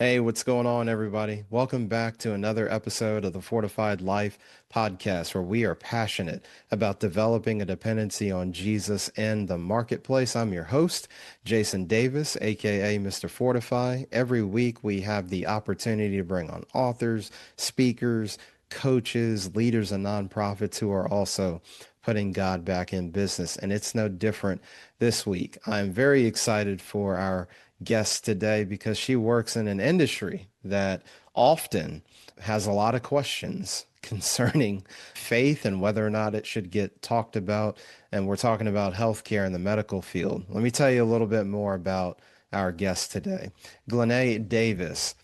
Hey, what's going on, everybody? Welcome back to another episode of the Fortified Life podcast, where we are passionate about developing a dependency on Jesus in the marketplace. I'm your host, Jason Davis, aka Mr. Fortify. Every week, we have the opportunity to bring on authors, speakers, coaches, leaders, and nonprofits who are also putting God back in business. And it's no different this week. I'm very excited for our guest today because she works in an industry that often has a lot of questions concerning faith and whether or not it should get talked about. And we're talking about healthcare in the medical field. Let me tell you a little bit more about our guest today. Glennae Davis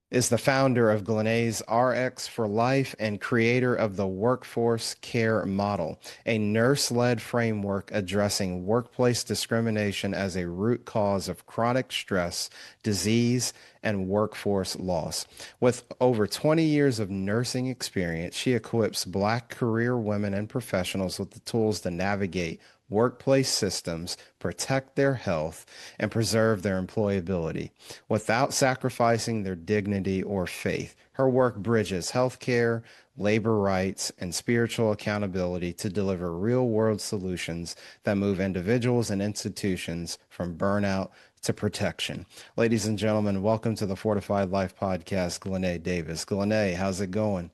is the founder of Glennae's RX for Life and creator of the Workforce Care Model, a nurse-led framework addressing workplace discrimination as a root cause of chronic stress, disease, and workforce loss. With over 20 years of nursing experience, she equips Black career women and professionals with the tools to navigate workplace systems, protect their health, and preserve their employability without sacrificing their dignity or faith. Her work bridges healthcare, labor rights, and spiritual accountability to deliver real world solutions that move individuals and institutions from burnout to protection. Ladies and gentlemen, welcome to the Fortified Life Podcast, Glennae Davis. Glennae, how's it going?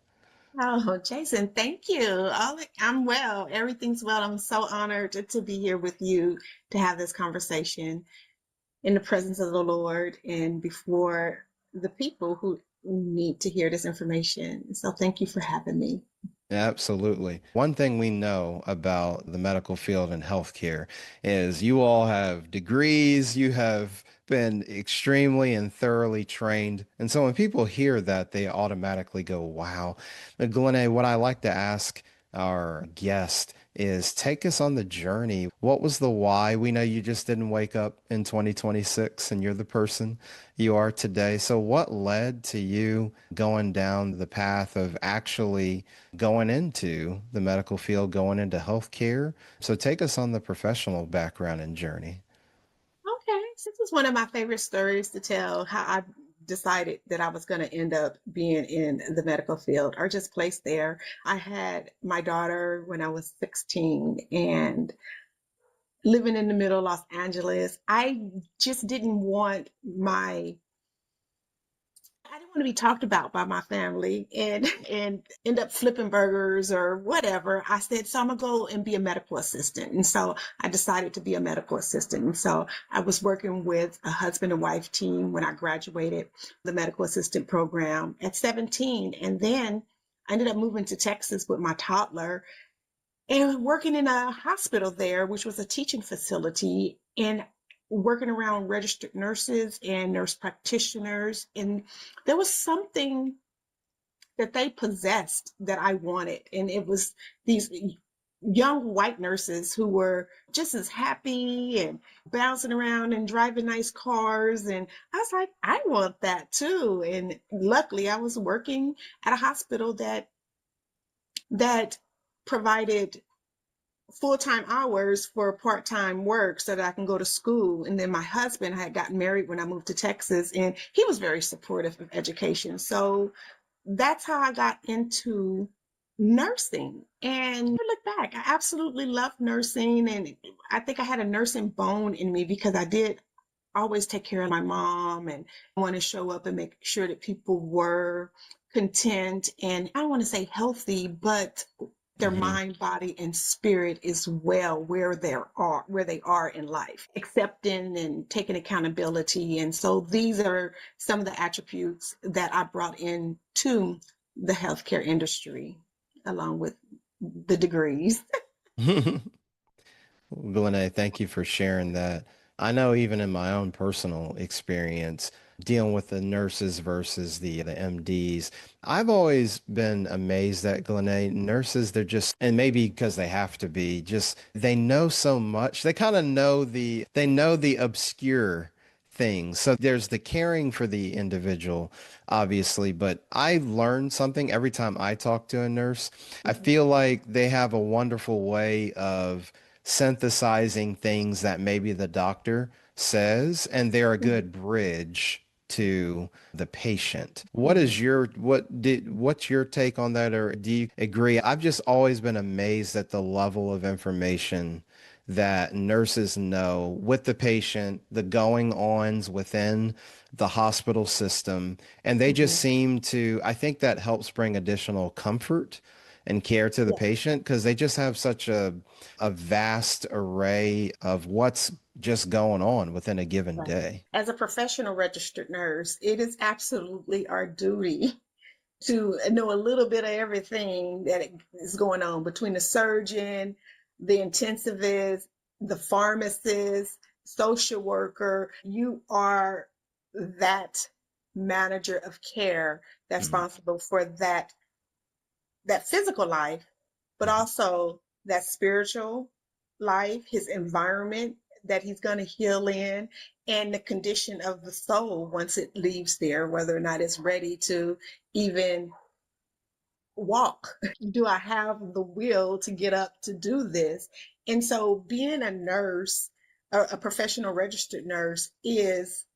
Oh, Jason, thank you. I'm well. Everything's well. I'm so honored to be here with you to have this conversation in the presence of the Lord and before the people who need to hear this information. So thank you for having me. Absolutely. One thing we know about the medical field and healthcare is you all have degrees, you have been extremely and thoroughly trained. And so when people hear that, they automatically go, wow. But Glennae, what I like to ask our guest is take us on the journey. What was the why? We know you just didn't wake up in 2026 and you're the person you are today. So what led to you going down the path of actually going into the medical field, going into healthcare? So take us on the professional background and journey. Okay, so this is one of my favorite stories to tell how I decided that I was going to end up being in the medical field or just placed there. I had my daughter when I was 16 and living in the middle of Los Angeles, just didn't want my I didn't want to be talked about by my family and end up flipping burgers or whatever. I said, so I'm gonna go and be a medical assistant. And so I decided to be a medical assistant. And so I was working with a husband and wife team when I graduated the medical assistant program at 17. And then I ended up moving to Texas with my toddler and working in a hospital there, which was a teaching facility, and working around registered nurses and nurse practitioners. And there was something that they possessed that I wanted. And it was these young white nurses who were just as happy and bouncing around and driving nice cars. And I was like, I want that too. And luckily I was working at a hospital that provided full-time hours for part-time work so that I can go to school. And then my husband, I had gotten married when I moved to Texas, and he was very supportive of education. So that's how I got into nursing. And I look back, I absolutely love nursing. And I think I had a nursing bone in me because I did always take care of my mom and want to show up and make sure that people were content and I don't want to say healthy, but their Hmm. mind, body, and spirit is well where they are in life, accepting and taking accountability. And so these are some of the attributes that I brought into the healthcare industry, along with the degrees. Glennae, thank you for sharing that. I know even in my own personal experience, dealing with the nurses versus the MDs, I've always been amazed that Glennae nurses, they're just, and maybe because they have to be, just they know so much. They kind of know the obscure things. So there's the caring for the individual, obviously, but I learn something every time I talk to a nurse. I feel like they have a wonderful way of synthesizing things that maybe the doctor says, and they're a good bridge to the patient. Mhm. What's your take on that, or do you agree? I've just always been amazed at the level of information that nurses know with the patient, the going ons within the hospital system, and they just Mhm. seem to, I think that helps bring additional comfort and care to the Yeah. patient because they just have such a vast array of what's just going on within a given Right. day. As a professional registered nurse, it is absolutely our duty to know a little bit of everything that is going on between the surgeon, the intensivist, the pharmacist, social worker. You are that manager of care that's Mhm, responsible for that physical life, but mhm, also that spiritual life, his environment that he's going to heal in, and the condition of the soul once it leaves there, whether or not it's ready to even walk. Do I have the will to get up to do this? And so being a nurse, a professional registered nurse is,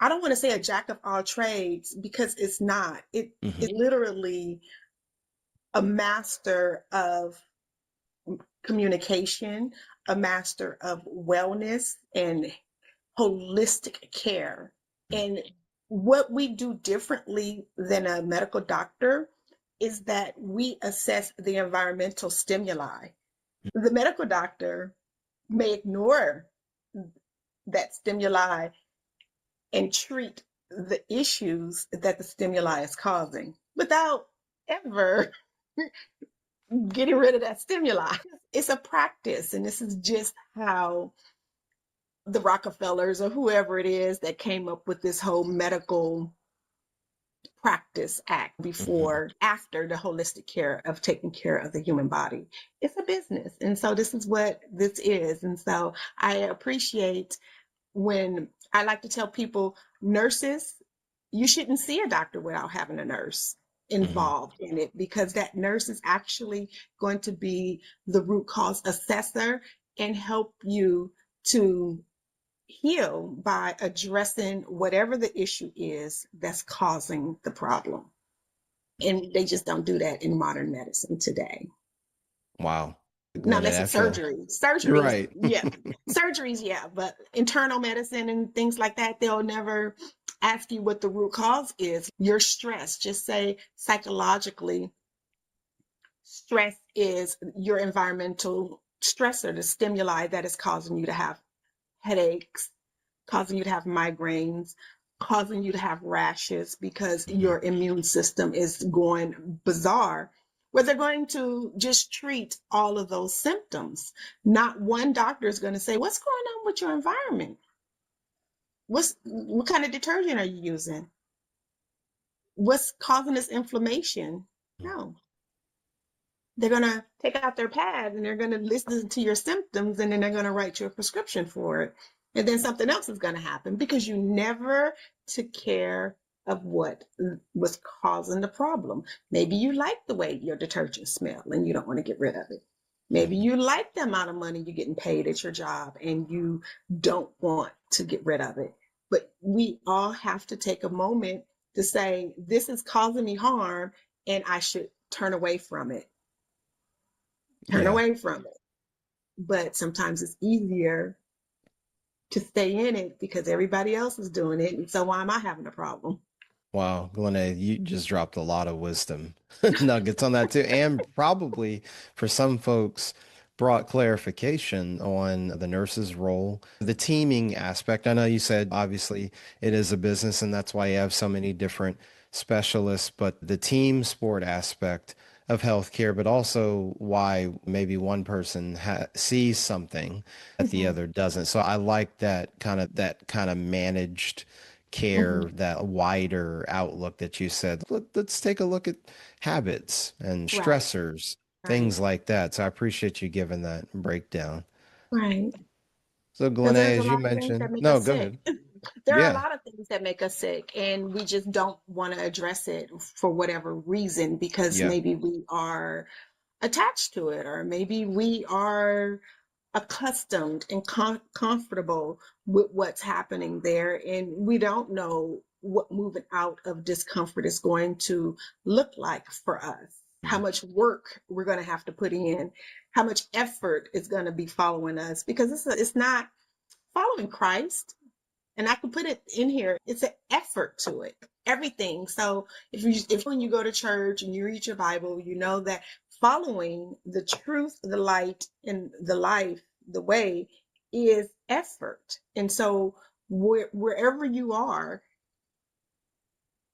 I don't want to say a jack of all trades because it's not. It mhm, is literally a master of communication, a master of wellness and holistic care. And what we do differently than a medical doctor is that we assess the environmental stimuli. The medical doctor may ignore that stimuli and treat the issues that the stimuli is causing without ever getting rid of that stimuli. It's a practice, and this is just how the Rockefellers or whoever it is that came up with this whole medical practice act mhm. before, after the holistic care of taking care of the human body. It's a business. And so this is what this is. And so I appreciate when I like to tell people, nurses, you shouldn't see a doctor without having a nurse Mhm. involved in it because that nurse is actually going to be the root cause assessor and help you to heal by addressing whatever the issue is that's causing the problem. And they just don't do that in modern medicine today. Wow. Now, Glenn, unless I it's feel surgery. you're Surgeries, right. yeah. Surgeries, yeah. But internal medicine and things like that, they'll never ask you what the root cause is. Your stress, just say psychologically, stress is your environmental stressor, the stimuli that is causing you to have headaches, causing you to have migraines, causing you to have rashes because Mhm. your immune system is going bizarre, where they're going to just treat all of those symptoms. Not one doctor is going to say, what's going on with your environment? What kind of detergent are you using? What's causing this inflammation? No, they're going to take out their pad and they're going to listen to your symptoms and then they're going to write you a prescription for it. And then something else is going to happen because you never took care of what was causing the problem. Maybe you like the way your detergent smell and you don't want to get rid of it. Maybe Mhm. you like the amount of money you're getting paid at your job and you don't want to get rid of it. But we all have to take a moment to say, this is causing me harm and I should turn away from it, turn Yeah. away from it. But sometimes it's easier to stay in it because everybody else is doing it. And so why am I having a problem? Wow, Glenna, you just dropped a lot of wisdom nuggets on that too. And probably for some folks, brought clarification on the nurse's role, the teaming aspect. I know you said obviously it is a business and that's why you have so many different specialists, but the team sport aspect of healthcare, but also why maybe one person sees something that the Mm-hmm. other doesn't. So I like that kind of managed Mm-hmm. care, that wider outlook that you said. Let's take a look at habits and Right, stressors, right, things like that. So I appreciate you giving that breakdown. right. So, Because Glenna, there's a as you lot of things that mentioned, make no, us go sick. ahead. There are a Yeah, lot of things that make us sick, and we just don't want to address it for whatever reason because yeah. maybe we are attached to it, or maybe we are accustomed and comfortable with what's happening there. And we don't know what moving out of discomfort is going to look like for us, how Mhm. much work we're going to have to put in, how much effort is going to be following us, because it's not following Christ. And I can put it in here. It's an effort to it. Everything. So if when you go to church and you read your Bible, you know that following the truth, the light, and the life, the way is effort. And so wherever you are,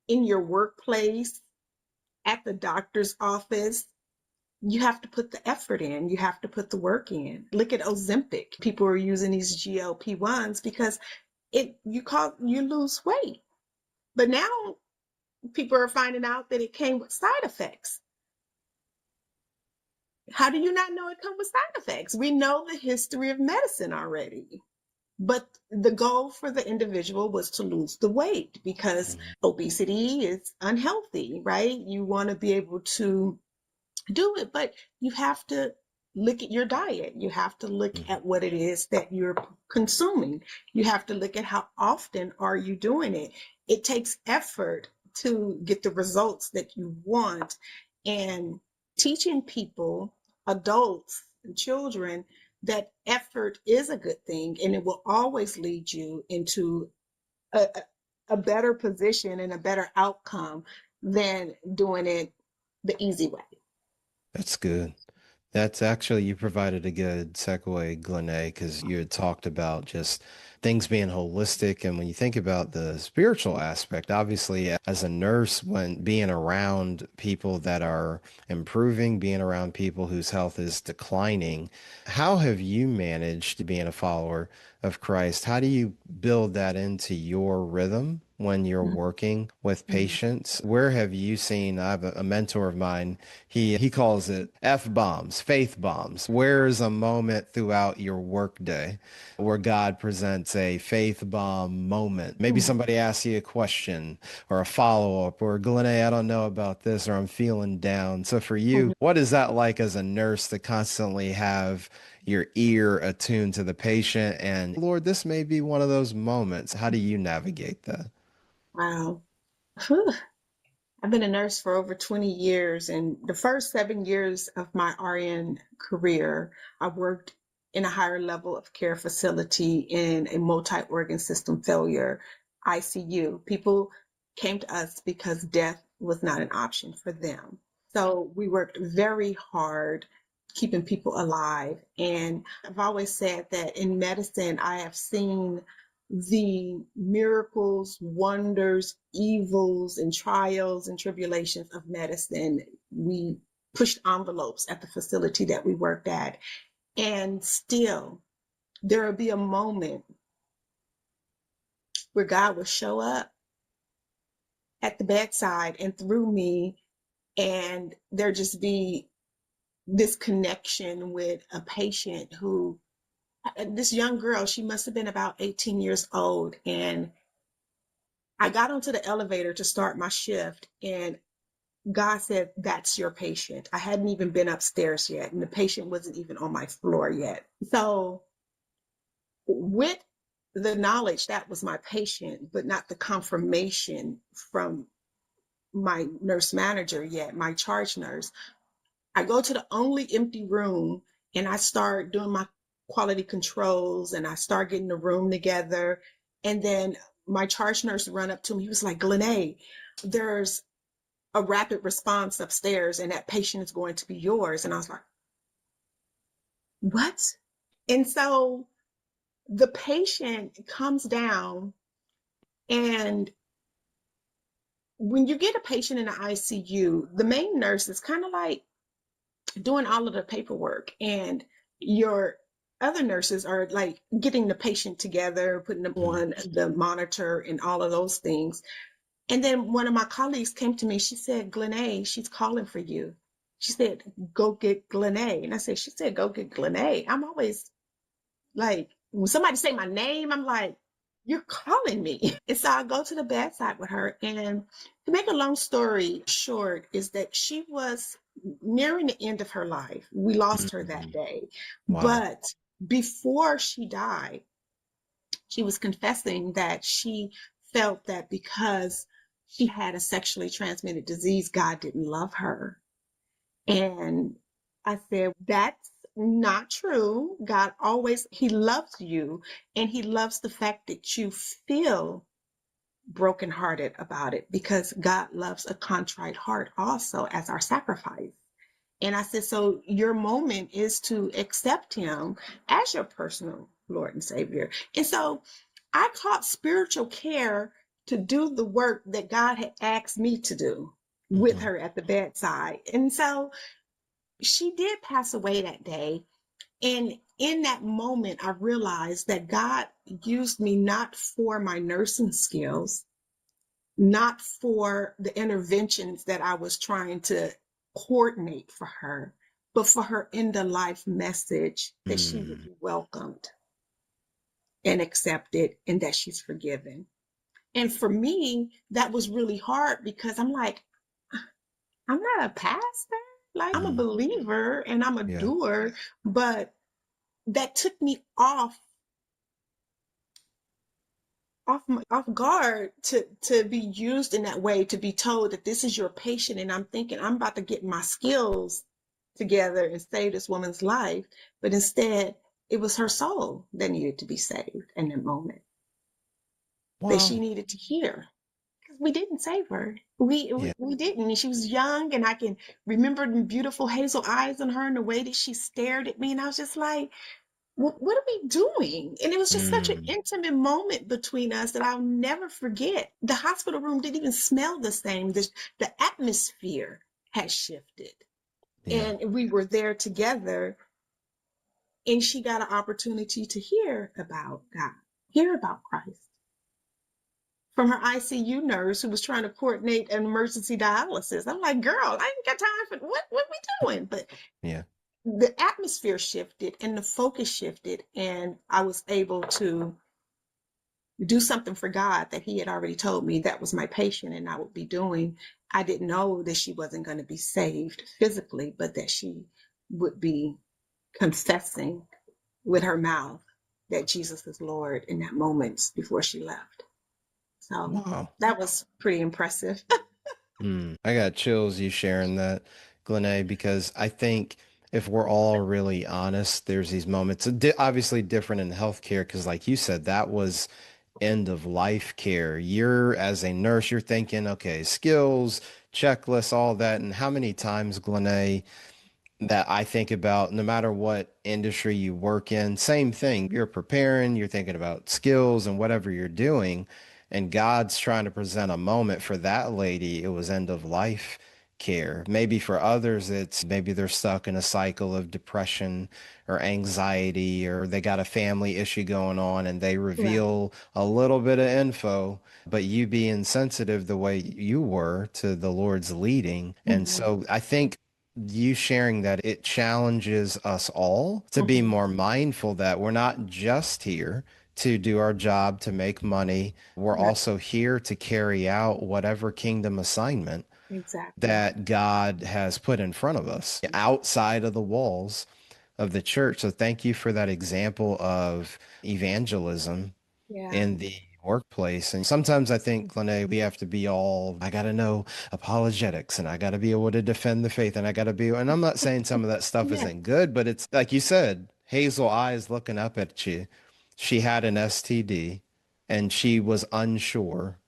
in your workplace, at the doctor's office, you have to put the effort in. You have to put the work in. Look at Ozempic. People are using these GLP-1s because you lose weight. But now people are finding out that it came with side effects. How do you not know it comes with side effects? We know the history of medicine already. But the goal for the individual was to lose the weight because Mhm. obesity is unhealthy, right? You want to be able to do it, but you have to look at your diet. You have to look Mhm. at what it is that you're consuming. You have to look at how often are you doing it. It takes effort to get the results that you want. And teaching people, adults and children, that effort is a good thing and it will always lead you into a, a better position and a better outcome than doing it the easy way. That's good. That's actually, you provided a good segue, Glennae, because you had talked about just things being holistic. And when you think about the spiritual aspect, obviously, as a nurse, when being around people that are improving, being around people whose health is declining, how have you managed being a follower of Christ? How do you build that into your rhythm when you're working with Mhm. patients? Where have you seen? I have a mentor of mine. He calls it F bombs, faith bombs. Where is a moment throughout your workday where God presents a faith bomb moment? Maybe Mhm. somebody asks you a question or a follow up, or Glennae, I don't know about this, or I'm feeling down. So for you, Mhm. what is that like as a nurse to constantly have your ear attuned to the patient? And Lord, this may be one of those moments. How do you navigate that? Wow. Whew. I've been a nurse for over 20 years, and the first 7 years of my RN career, I worked in a higher level of care facility in a multi organ system failure ICU. People came to us because death was not an option for them. So we worked very hard keeping people alive. And I've always said that in medicine, I have seen the miracles, wonders, evils, and trials and tribulations of medicine. We pushed envelopes at the facility that we worked at. And still, there will be a moment where God will show up at the bedside and through me, and there just be this connection with a patient who, this young girl, she must have been about 18 years old. And I got onto the elevator to start my shift, and God said, "That's your patient." I hadn't even been upstairs yet, and the patient wasn't even on my floor yet. So, with the knowledge that was my patient, but not the confirmation from my nurse manager yet, my charge nurse, I go to the only empty room and I start doing my quality controls and I start getting the room together. And then my charge nurse run up to me. He was like, "Glennae, there's a rapid response upstairs and that patient is going to be yours." And I was like, "What?" And so the patient comes down, and when you get a patient in the ICU, the main nurse is kind of like doing all of the paperwork, and your other nurses are like getting the patient together, putting them Mhm. on the monitor and all of those things. And then one of my colleagues came to me. She said, "Glennae, she's calling for you." She said, "Go get Glennae." And I said, "She said, go get Glennae." I'm always like, when somebody say my name, I'm like, "You're calling me." And so I go to the bedside with her. And to make a long story short, is that she was nearing the end of her life. We lost her that Mhm. day. Wow. But before she died, she was confessing that she felt that because she had a sexually transmitted disease, God didn't love her. And I said, that's not true. God always, He loves you, and He loves the fact that you feel brokenhearted about it, because God loves a contrite heart also as our sacrifice. And I said, so your moment is to accept Him as your personal Lord and Savior. And so I caught spiritual care to do the work that God had asked me to do with Hmm. her at the bedside. And so she did pass away that day. And in that moment, I realized that God used me not for my nursing skills, not for the interventions that I was trying to coordinate for her, but for her end of life message that she would Mm. be welcomed and accepted and that she's forgiven. And for me, that was really hard because I'm like, I'm not a pastor. Like, I'm a Hmm. believer and I'm a Yeah. doer, but that took me off guard to be used in that way, to be told that this is your patient, and I'm thinking I'm about to get my skills together and save this woman's life, but instead it was her soul that needed to be saved in that moment, that she Wow. needed to hear, because we didn't save her. we, Yeah. we we didn't, and she was young, and I can remember the beautiful hazel eyes on her and the way that she stared at me, and I was just like, what are we doing? And it was just such an Mm. intimate moment between us that I'll never forget. The hospital room didn't even smell the same. The atmosphere had shifted. Yeah. And we were there together, and she got an opportunity to hear about God, hear about Christ from her ICU nurse who was trying to coordinate an emergency dialysis. I'm like, girl, I ain't got time for what we doing? But Yeah. the atmosphere shifted and the focus shifted, and I was able to do something for God that He had already told me that was my patient and I would be doing. I didn't know that she wasn't going to be saved physically, but that she would be confessing with her mouth that Jesus is Lord in that moment before she left. So Wow. that was pretty impressive. Mm. I got chills you sharing that, Glennae, because I think if we're all really honest, there's these moments, obviously different in healthcare, because like you said, that was end of life care. You're, as a nurse, you're thinking, okay, skills, checklists, all that. And how many times, Glennae, that I think about, no matter what industry you work in, same thing. You're preparing, you're thinking about skills and whatever you're doing. And God's trying to present a moment for that lady. It was end of life care. Maybe for others, it's maybe they're stuck in a cycle of depression or anxiety, or they got a family issue going on and they Right. reveal a little bit of info, but you being sensitive the way you were to the Lord's leading. And Mm-hmm. so I think you sharing that, it challenges us all to be Mm-hmm. more mindful that we're not just here to do our job to make money. We're Right. also here to carry out whatever kingdom assignment Exactly. that God has put in front of us outside of the walls of the church. So thank you for that example of evangelism Yeah. in the workplace. And sometimes I think, Glennae, we have to be all, I got to know apologetics and I got to be able to defend the faith and I got to be, and I'm not saying some of that stuff Yeah. isn't good, but it's like you said, hazel eyes looking up at you. She had an STD and she was unsure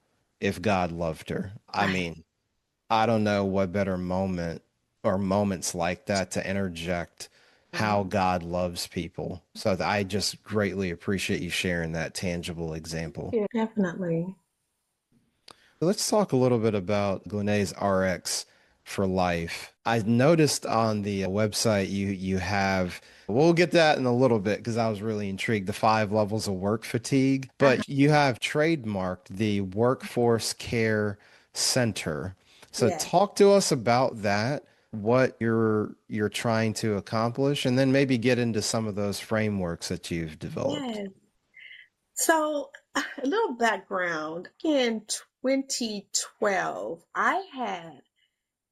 if God loved her. I Right. mean, I don't know what better moment or moments like that to interject how Right. God loves people. So I just greatly appreciate you sharing that tangible example. Yeah, definitely. Let's talk a little bit about Glennae's RX for life. I noticed on the website you have, we'll get that in a little bit because I was really intrigued, the 5 levels of work fatigue, Uh-huh. but you have trademarked the Workforce Care Center. So Yeah. talk to us about that, what you're trying to accomplish, and then maybe get into some of those frameworks that you've developed. Yes. So, a little background. In 2012, I had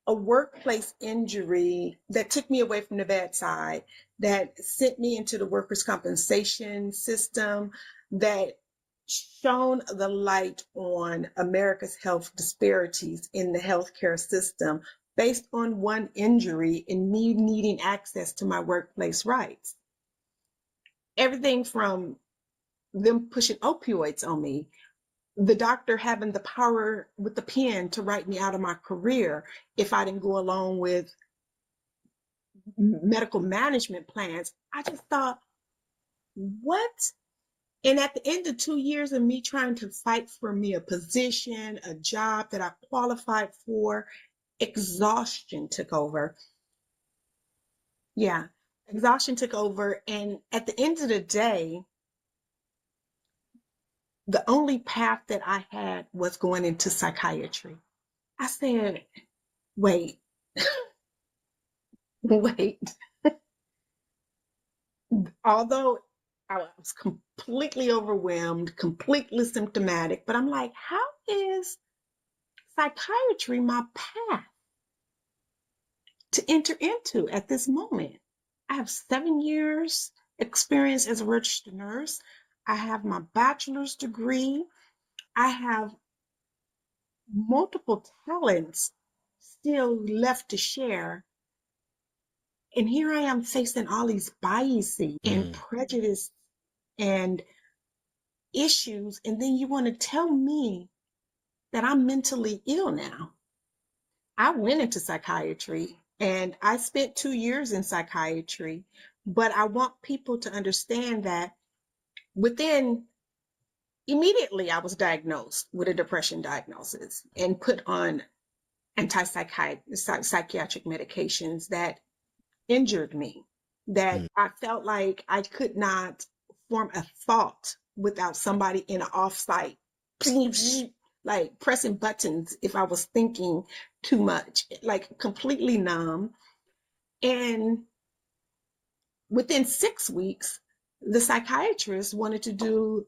a workplace injury that took me away from the bedside, that sent me into the workers' compensation system, that shone the light on America's health disparities in the healthcare system based on one injury and me needing access to my workplace rights. Everything from them pushing opioids on me, the doctor having the power with the pen to write me out of my career if I didn't go along with medical management plans. I just thought, what? And at the end of 2 years of me trying to fight for me a position, a job that I qualified for, exhaustion took over. Yeah, exhaustion took over. And at the end of the day, the only path that I had was going into psychiatry. I said, wait, wait. Although I was completely overwhelmed, completely symptomatic, but I'm like, how is psychiatry my path to enter into at this moment? I have 7 years experience as a registered nurse. I have my bachelor's degree. I have multiple talents still left to share. And here I am facing all these biases and Mm. prejudice and issues. And then you want to tell me that I'm mentally ill now. I went into psychiatry and I spent 2 years in psychiatry, but I want people to understand that within immediately I was diagnosed with a depression diagnosis and put on psychiatric medications that injured me, that Mm. I felt like I could not form a thought without somebody in an offsite, like pressing buttons if I was thinking too much, like completely numb. And within 6 weeks, the psychiatrist wanted to do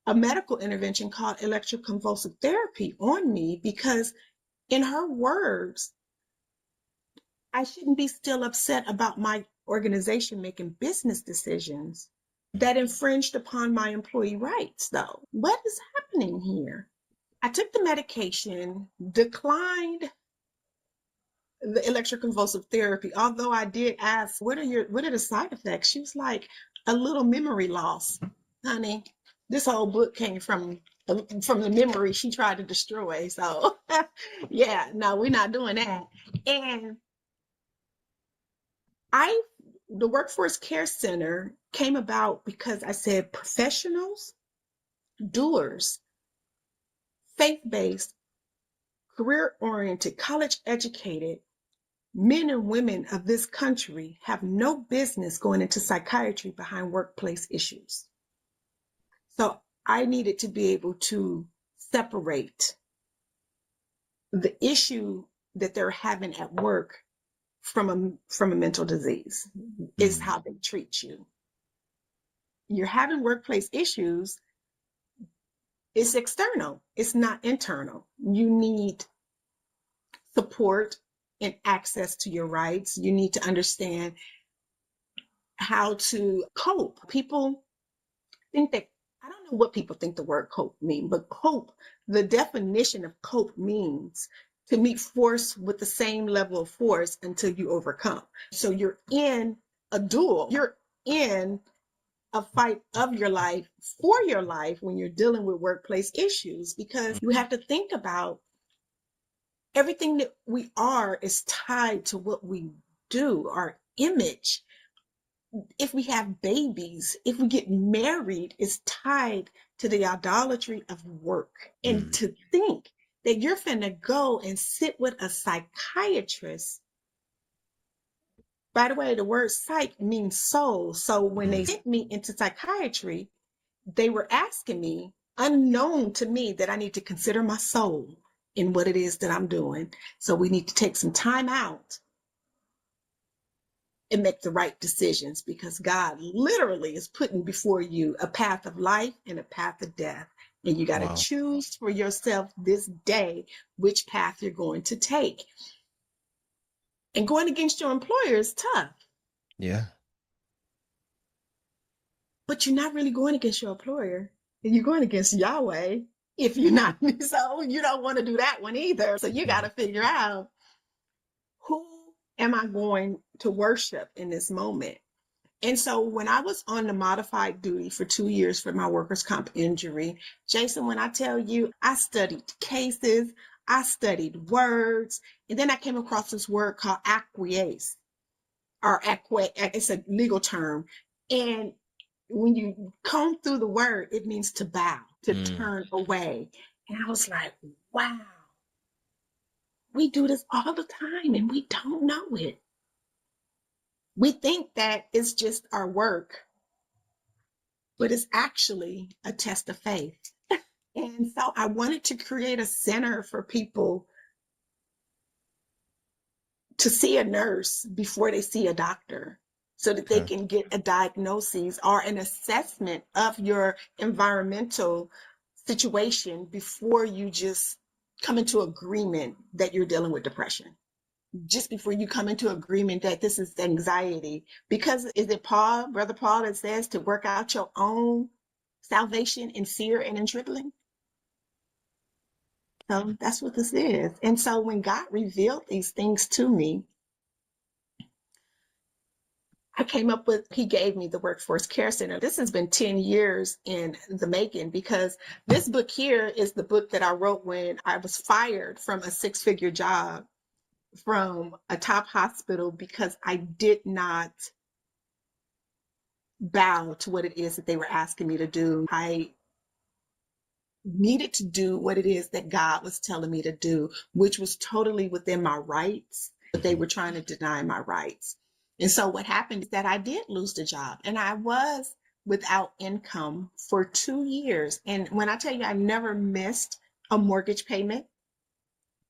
a medical intervention called electroconvulsive therapy on me because, in her words, I shouldn't be still upset about my organization making business decisions that infringed upon my employee rights, though. What is happening here? I took the medication, declined the electroconvulsive therapy, although I did ask, what are the side effects? She was like, a little memory loss. Honey, this whole book came from the memory she tried to destroy. So yeah, no, we're not doing that. And the Workforce Care Center came about because I said professionals, doers, faith-based, career-oriented, college-educated men and women of this country have no business going into psychiatry behind workplace issues. So I needed to be able to separate the issue that they're having at work from a mental disease. Is Mm. how they treat you. You're having workplace issues, it's external, it's not internal. You need support and access to your rights. You need to understand how to cope. People think that, I don't know what people think the word cope means, but cope, the definition of cope means to meet force with the same level of force until you overcome. So you're in a duel, you're in a fight of your life for your life when you're dealing with workplace issues, because you have to think about everything that we are is tied to what we do, our image. If we have babies, if we get married, is tied to the idolatry of work. And Mm. to think that you're finna go and sit with a psychiatrist. By the way, the word psych means soul. So when they Mm. sent me into psychiatry, they were asking me, unknown to me, that I need to consider my soul in what it is that I'm doing. So we need to take some time out and make the right decisions, because God literally is putting before you a path of life and a path of death. And you got to Wow. choose for yourself this day which path you're going to take. And going against your employer is tough, Yeah. but you're not really going against your employer. You're going against Yahweh if you're not. So you don't want to do that one either. So you got to figure out, who am I going to worship in this moment? And so when I was on the modified duty for 2 years for my workers' comp injury, Jason, when I tell you, I studied cases, I studied words, and then I came across this word called acquiesce, or it's a legal term. And when you comb through the word, it means to bow, to turn away. And I was like, wow, we do this all the time and we don't know it. We think that it's just our work, but it's actually a test of faith. And so I wanted to create a center for people to see a nurse before they see a doctor, so that they Okay. can get a diagnosis or an assessment of your environmental situation before you just come into agreement that you're dealing with depression. Just before you come into agreement that this is anxiety. Because is it Paul, Brother Paul, that says to work out your own salvation in fear and in trembling? So that's what this is. And so when God revealed these things to me, I came up with, he gave me the Workforce Care Center. This has been 10 years in the making, because this book here is the book that I wrote when I was fired from a 6-figure job from a top hospital because I did not bow to what it is that they were asking me to do. I needed to do what it is that God was telling me to do, which was totally within my rights, but they were trying to deny my rights. And so what happened is that I did lose the job, and I was without income for 2 years. And when I tell you, I never missed a mortgage payment,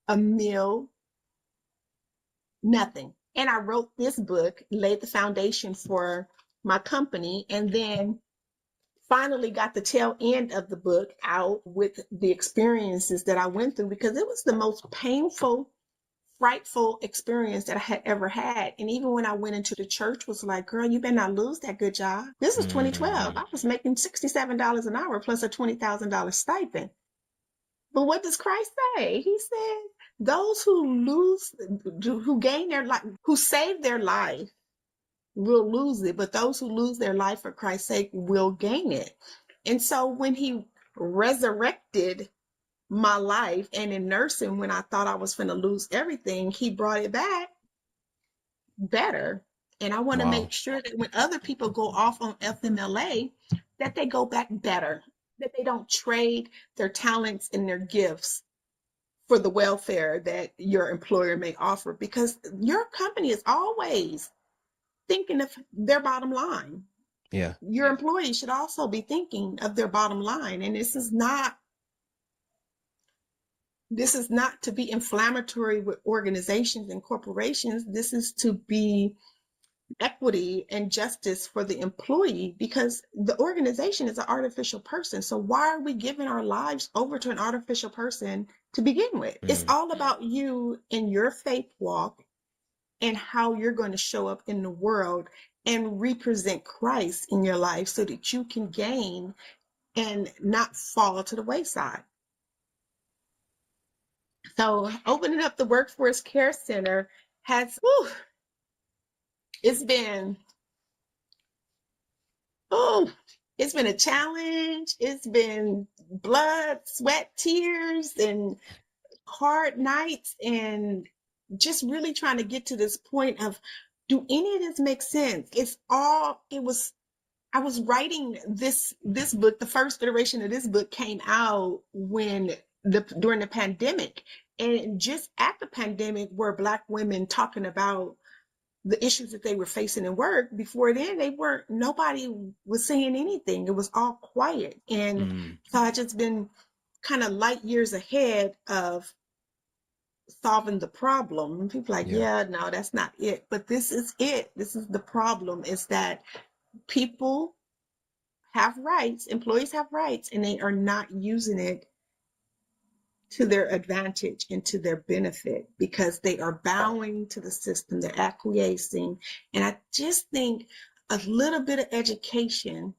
a meal, nothing. And I wrote this book, laid the foundation for my company, and then finally got the tail end of the book out with the experiences that I went through, because it was the most painful, frightful experience that I had ever had. And even when I went into the church, was like, girl, you better not lose that good job. This was 2012. I was making $67 an hour plus a $20,000 stipend. But what does Christ say? He said, those who gain their life, who save their life, will lose it, but those who lose their life for Christ's sake will gain it. And so when he resurrected my life, and in nursing, when I thought I was going to lose everything, he brought it back better. And I want to Wow. make sure that when other people go off on FMLA, that they go back better, that they don't trade their talents and their gifts for the welfare that your employer may offer, because your company is always thinking of their bottom line. Yeah. Your employees should also be thinking of their bottom line. And this is not to be inflammatory with organizations and corporations. This is to be equity and justice for the employee, because the organization is an artificial person. So why are we giving our lives over to an artificial person to begin with? It's all about you and your faith walk and how you're going to show up in the world and represent Christ in your life, so that you can gain and not fall to the wayside. So opening up the Workforce Care Center has, it's been, oh, it's been a challenge. It's been blood, sweat, tears, and hard nights, and just really trying to get to this point of, do any of this make sense? I was writing this book. The first iteration of this book came out during the pandemic, and just at the pandemic were Black women talking about the issues that they were facing in work. Before then, nobody was saying anything. It was all quiet, and so I just been kind of light years ahead of solving the problem. People are like, Yeah. yeah, no, that's not it. But this is it. This is the problem, is that people have rights, employees have rights, and they are not using it to their advantage and to their benefit because they are bowing to the system, they're acquiescing. And I just think a little bit of education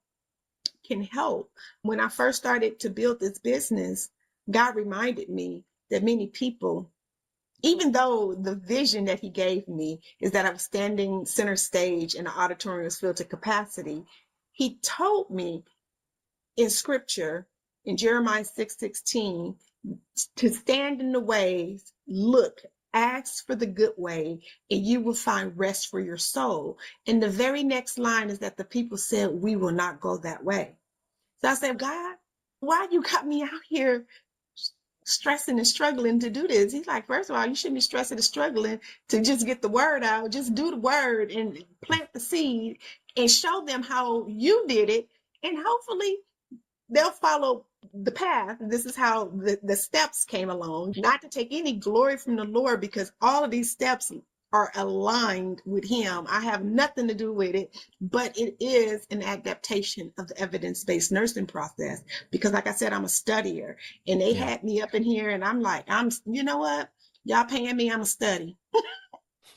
can help. When I first started to build this business, God reminded me that many people, even though the vision that he gave me is that I was standing center stage and the auditorium was filled to capacity, he told me in scripture in Jeremiah 6:16 to stand in the ways, look, ask for the good way, and you will find rest for your soul. And the very next line is that the people said, we will not go that way. So I said, God, why you got me out here stressing and struggling to do this? He's like, first of all, you shouldn't be stressing and struggling to just get the word out. Just do the word and plant the seed and show them how you did it. And hopefully they'll follow the path. This is how the steps came along, not to take any glory from the Lord, because all of these steps are aligned with him. I have nothing to do with it, but it is an adaptation of the evidence-based nursing process. Because like I said, I'm a studier, and they Yeah. had me up in here and I'm like, you know what? Y'all paying me, I'm a study.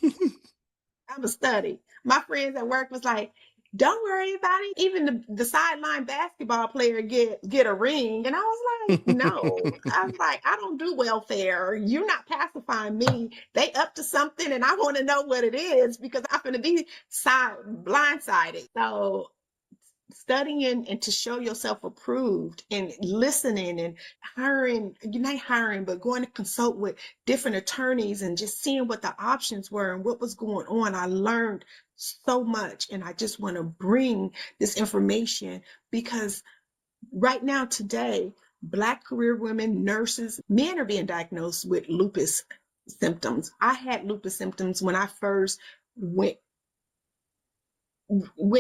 I'm a study. My friends at work was like, don't worry about it. Even the sideline basketball player get a ring. And I was like, no. I was like, I don't do welfare. You're not pacifying me. They up to something and I want to know what it is because I'm gonna be blindsided. So studying and to show yourself approved and listening and hiring, you're not hiring, but going to consult with different attorneys and just seeing what the options were and what was going on. I learned so much, and I just want to bring this information because right now, today, Black career women, nurses, men are being diagnosed with lupus symptoms. I had lupus symptoms when I first went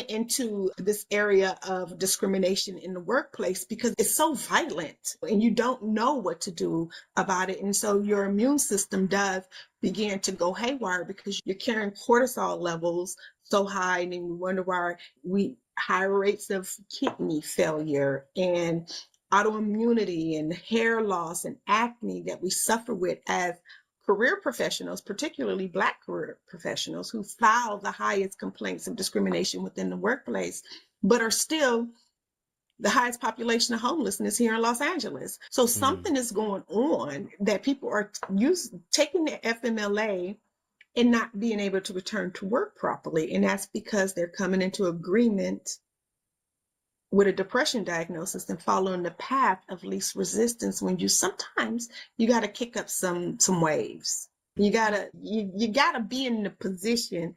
into this area of discrimination in the workplace because it's so violent and you don't know what to do about it. And so your immune system does begin to go haywire because you're carrying cortisol levels so high, and then you wonder why we high rates of kidney failure and autoimmunity and hair loss and acne that we suffer with as career professionals, particularly Black career professionals who file the highest complaints of discrimination within the workplace, but are still the highest population of homelessness here in Los Angeles. So something is going on that people are taking their FMLA and not being able to return to work properly. And that's because they're coming into agreement with a depression diagnosis and following the path of least resistance when sometimes you got to kick up some waves. You gotta be in the position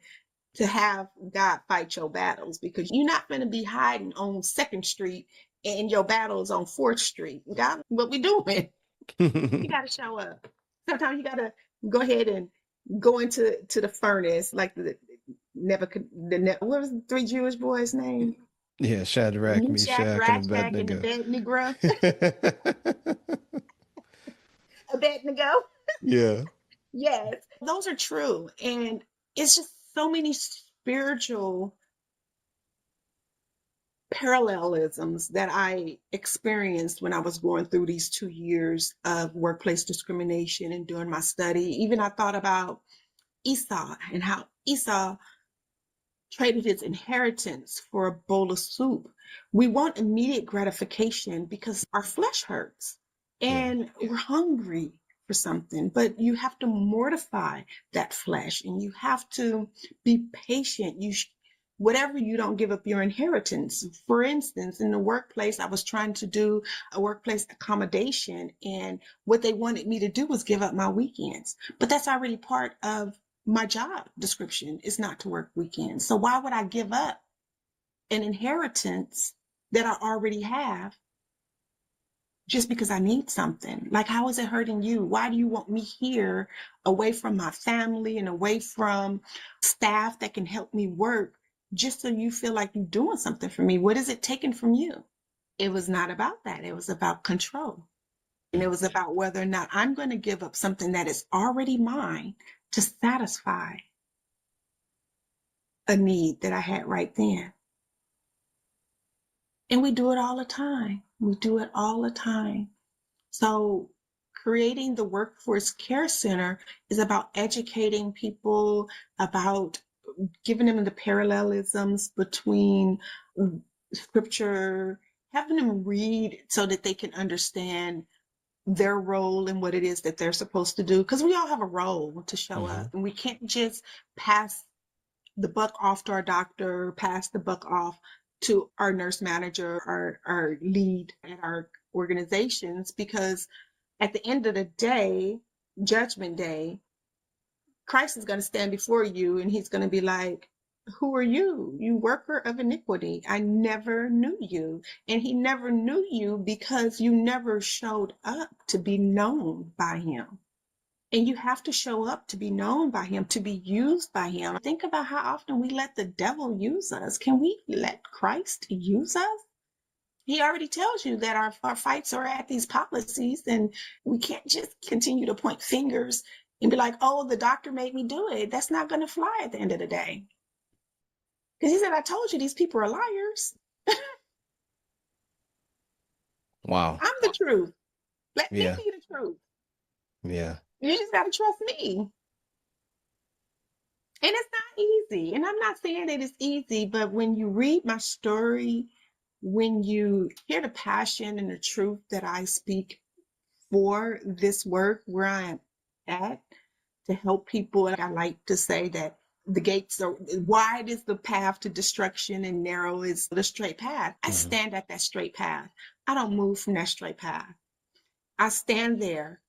to have God fight your battles, because you're not going to be hiding on 2nd Street and your battle is on 4th Street. God, what we doing? You got to show up. Sometimes you got to go ahead and go into the furnace, like what was the 3 Jewish boys' name? Yeah, Shadrach, Meshach, Meshach, and Rashach, and Abednego. Abednego. Abednego. Yeah. Yes, those are true. And it's just so many spiritual parallelisms that I experienced when I was going through these 2 years of workplace discrimination and doing my study. Even I thought about Esau and how Esau traded his inheritance for a bowl of soup. We want immediate gratification because our flesh hurts Yeah. and we're hungry for something, but you have to mortify that flesh and you have to be patient. Whatever, you don't give up your inheritance. For instance, in the workplace, I was trying to do a workplace accommodation, and what they wanted me to do was give up my weekends. But that's already part of my job description, is not to work weekends. So why would I give up an inheritance that I already have just because I need something? Like, how is it hurting you? Why do you want me here, away from my family and away from staff that can help me work, just so you feel like you're doing something for me? What is it taking from you? It was not about that. It was about control. And it was about whether or not I'm going to give up something that is already mine to satisfy a need that I had right then. And we do it all the time. We do it all the time. So creating the Workforce Care Center is about educating people, about giving them the parallelisms between scripture, having them read so that they can understand their role and what it is that they're supposed to do. Because we all have a role to show Mm-hmm. up, and we can't just pass the buck off to our doctor, pass the buck off to our nurse manager, our lead at our organizations, because at the end of the day, judgment day, Christ is going to stand before you and he's going to be like, who are you? You worker of iniquity. I never knew you. And he never knew you because you never showed up to be known by him. And you have to show up to be known by him, to be used by him. Think about how often we let the devil use us. Can we let Christ use us? He already tells you that our fights are at these policies, and we can't just continue to point fingers and be like, oh, the doctor made me do it. That's not going to fly at the end of the day. Because he said, I told you these people are liars. Wow. I'm the truth. Let me Yeah. be the truth. Yeah. You just got to trust me. And it's not easy. And I'm not saying that it's easy, but when you read my story, when you hear the passion and the truth that I speak for this work where I am at to help people, and I like to say that the gates are wide is the path to destruction and narrow is the straight path. I Mm-hmm. stand at that straight path. I don't move from that straight path. I stand there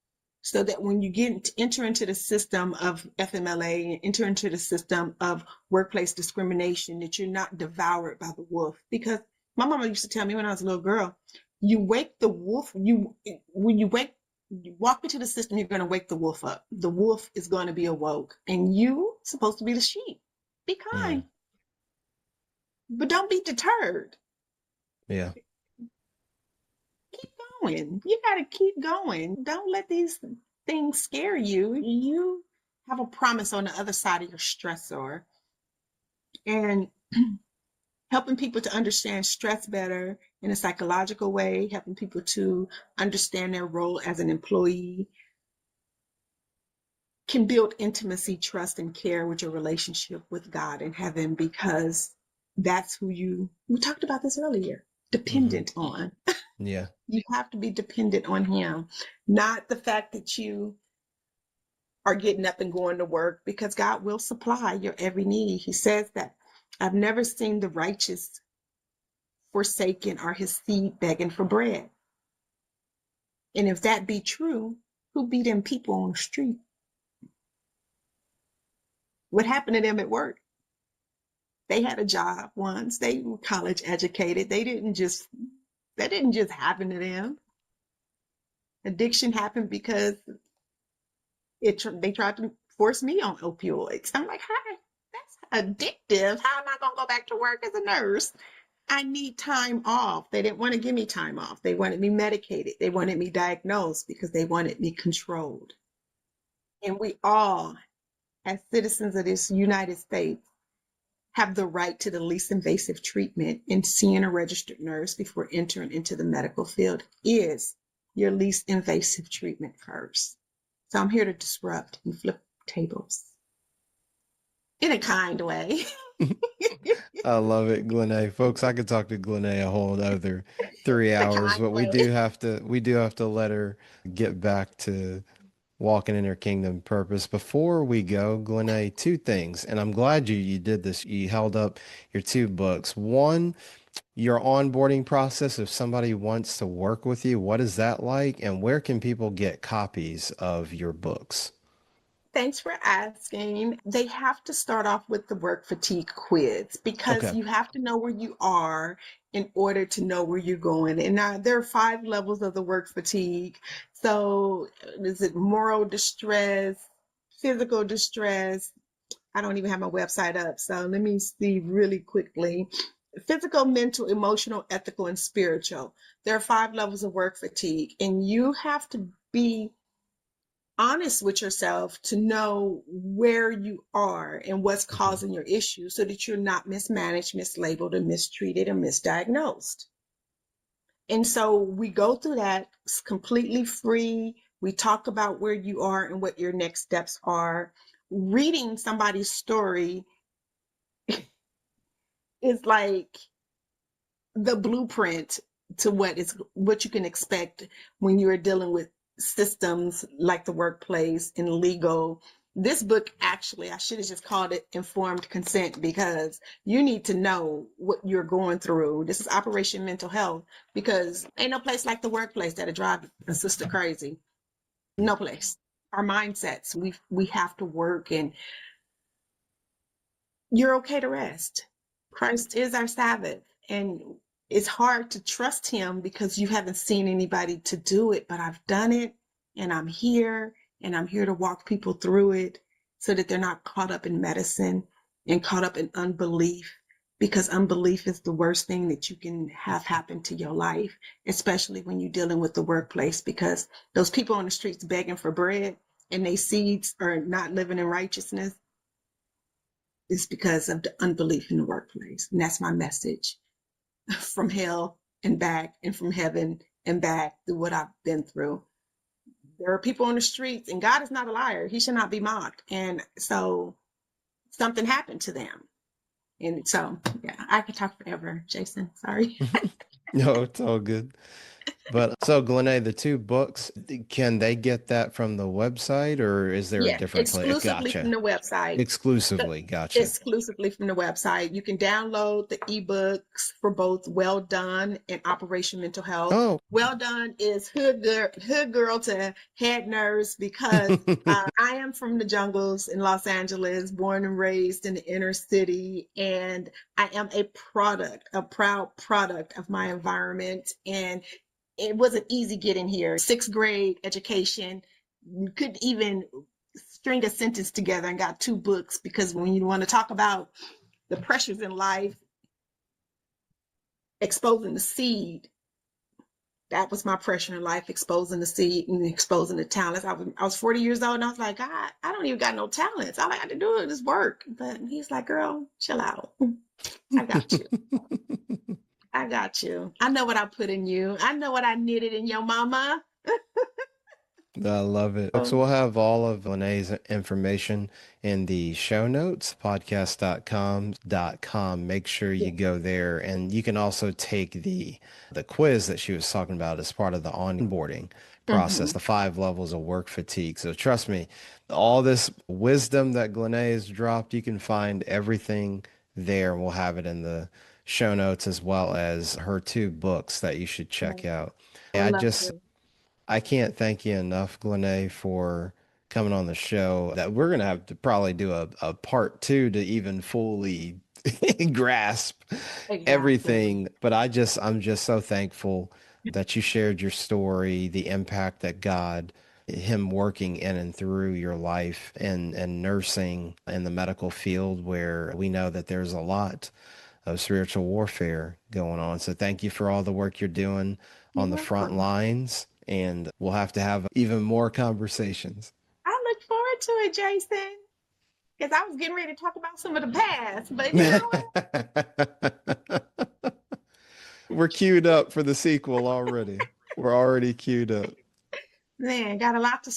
so that when you enter into the system of FMLA and enter into the system of workplace discrimination, that you're not devoured by the wolf. Because my mama used to tell me when I was a little girl, you wake the wolf, when you walk into the system, you're going to wake the wolf up. The wolf is going to be awoke, and you supposed to be the sheep. Be Mm-hmm. kind, but don't be deterred. Yeah. Keep going. You got to keep going. Don't let these things scare you. You have a promise on the other side of your stressor, and helping people to understand stress better in a psychological way, helping people to understand their role as an employee can build intimacy, trust, and care with your relationship with God and heaven, because that's who we talked about this earlier, Mm-hmm. dependent on. Yeah. You have to be dependent on him, not the fact that you are getting up and going to work, because God will supply your every need. He says that I've never seen the righteous forsaken or his seed begging for bread. And if that be true, who be them people on the street? What happened to them at work? They had a job once. They were college educated. That didn't just happen to them. Addiction happened because they tried to force me on opioids. I'm like, hi, that's addictive. How am I going to go back to work as a nurse? I need time off. They didn't want to give me time off. They wanted me medicated. They wanted me diagnosed because they wanted me controlled. And we all, as citizens of this United States, have the right to the least invasive treatment, and seeing a registered nurse before entering into the medical field is your least invasive treatment first. So I'm here to disrupt and flip tables in a kind way. I love it, Glennae. Folks, I could talk to Glennae a whole other 3 hours, Kind but way. we do have to let her get back to walking in her kingdom purpose. Before we go, Glennae, two things, and I'm glad you did this. You held up your two books. One, your onboarding process. If somebody wants to work with you, what is that like, and where can people get copies of your books? Thanks for asking. They have to start off with the work fatigue quiz, because Okay. you have to know where you are in order to know where you're going. And now there are 5 levels of the work fatigue. So is it moral distress, physical distress? I don't even have my website up. So let me see really quickly. Physical, mental, emotional, ethical, and spiritual. There are 5 levels of work fatigue, and you have to be honest with yourself to know where you are and what's Hmm. causing your issue, so that you're not mismanaged, mislabeled, or mistreated, or misdiagnosed. And so we go through that. It's completely free. We talk about where you are and what your next steps are. Reading somebody's story is like the blueprint to what you can expect when you're dealing with systems like the workplace and legal. This book, actually, I should have just called it Informed Consent, because you need to know what you're going through. This is Operation Mental Health, because ain't no place like the workplace that'll drive a sister crazy. No place. Our mindsets, we have to work, and you're okay to rest. Christ is our Sabbath. And it's hard to trust him because you haven't seen anybody to do it, but I've done it, and I'm here to walk people through it so that they're not caught up in medicine and caught up in unbelief, because unbelief is the worst thing that you can have happen to your life, especially when you're dealing with the workplace, because those people on the streets begging for bread and they seeds are not living in righteousness is because of the unbelief in the workplace. And that's my message from hell and back, and from heaven and back, through what I've been through. There are people on the streets, and God is not a liar. He should not be mocked. And so something happened to them. And so, yeah, I could talk forever, Jason. Sorry. No, it's all good. But so, Glennae, the two books, can they get that from the website or is there a Yeah, different place? exclusively from Gotcha. the website. Exclusively. Gotcha. Exclusively from the website. You can download the ebooks for both Well Done and Operation Mental Health. Oh. Well Done is hood girl to head nurse, because I am from the jungles in Los Angeles, born and raised in the inner city, and I am a proud product of my environment. And it wasn't easy getting here. Sixth grade education, couldn't even string a sentence together, and got two books, because when you want to talk about the pressures in life, exposing the seed, that was my pressure in life, exposing the seed and exposing the talents. I was 40 years old, and I was like, God, I don't even got no talents. All I got to do is work. But he's like, girl, chill out. I got you. I got you. I know what I put in you. I know what I knitted in your mama. I love it. Folks, we'll have all of Glennae's information in the show notes, podcast.com.com. Make sure you Yeah. go there, and you can also take the quiz that she was talking about as part of the onboarding process, Mm-hmm. the 5 levels of work fatigue. So trust me, all this wisdom that Glennae has dropped, you can find everything there. We'll have it in the show notes, as well as her two books that you should check out. I I love just you. I can't thank you enough, Glennae, for coming on the show. That we're gonna have to probably do a part two to even fully grasp Exactly. everything. But I'm just so thankful that you shared your story, the impact that God, him working in and through your life, and nursing in the medical field, where we know that there's a lot of spiritual warfare going on. So thank you for all the work you're doing You're on the front welcome. lines, and we'll have to have even more conversations. I look forward to it, Jason, because I was getting ready to talk about some of the past, but you know what? We're queued up for the sequel already. We're already queued up. Man, got a lot to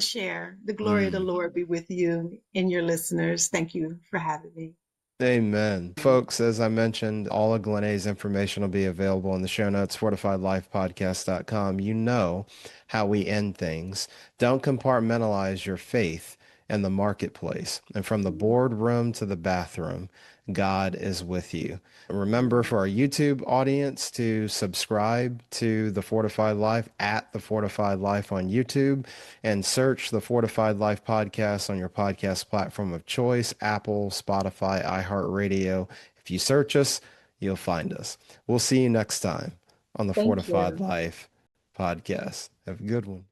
share. The glory of the Mm. Lord be with you and your listeners. Thank you for having me. Amen. Folks, as I mentioned, all of Glennae's information will be available in the show notes, fortifiedlifepodcast.com. You know how we end things. Don't compartmentalize your faith in the marketplace. And from the boardroom to the bathroom, God is with you. Remember, for our YouTube audience, to subscribe to The Fortified Life at The Fortified Life on YouTube, and search The Fortified Life podcast on your podcast platform of choice, Apple, Spotify, iHeartRadio. If you search us, you'll find us. We'll see you next time on The Thank Fortified you. Life podcast. Have a good one.